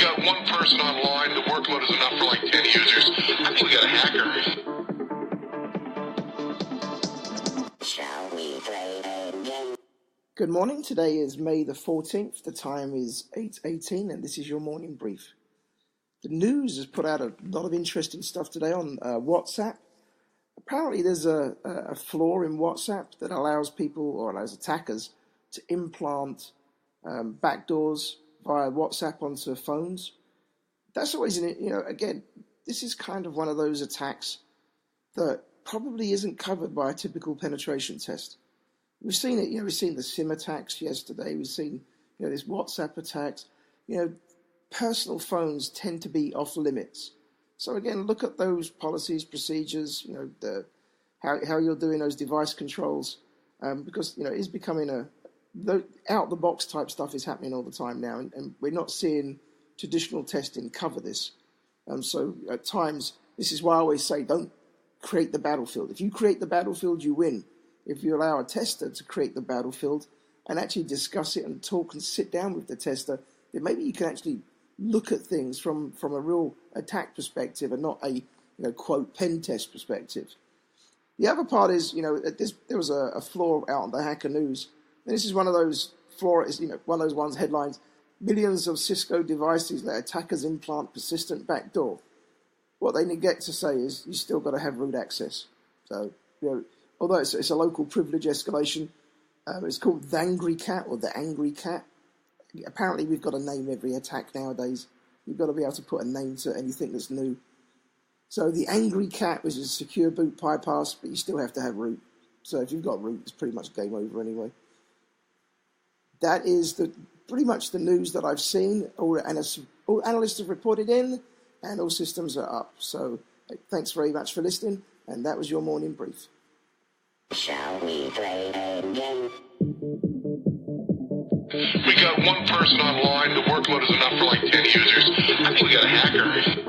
got one person online. The workload is enough for like 10 users. I think we got a hacker. Shall we play a game? Good morning. Today is May the 14th. The time is 8:18 and this is your morning brief. The news has put out a lot of interesting stuff today on WhatsApp. Apparently there's a flaw in WhatsApp that allows people or allows attackers to implant backdoors via WhatsApp onto phones. That's always, again, this is kind of one of those attacks that probably isn't covered by a typical penetration test. We've seen it, we've seen the SIM attacks yesterday. We've seen, this WhatsApp attacks. Personal phones tend to be off limits. So again, look at those policies, procedures, how you're doing those device controls, because, it is becoming out-the-box type stuff is happening all the time now, and we're not seeing traditional testing cover this. So at times, this is why I always say, don't create the battlefield. If you create the battlefield, you win. If you allow a tester to create the battlefield and actually discuss it and talk and sit down with the tester, then maybe you can actually look at things from a real attack perspective and not a, quote, pen test perspective. The other part is, there was a flaw out on the Hacker News. And this is one of those flaws, one of those ones, headlines, millions of Cisco devices let attackers implant persistent backdoor. What they negate to say is you still got to have root access. So, although it's a local privilege escalation, it's called the Angry Cat or the Angry Cat. Apparently we've got to name every attack nowadays. You've got to be able to put a name to anything that's new. So the Angry Cat was a secure boot bypass, but you still have to have root. So if you've got root, it's pretty much game over anyway. That is pretty much the news that I've seen. All analysts have reported in, and all systems are up. So thanks very much for listening, and that was your morning brief. Shall we play a game? We got one person online. The workload is enough for like 10 users. I think we got a hacker.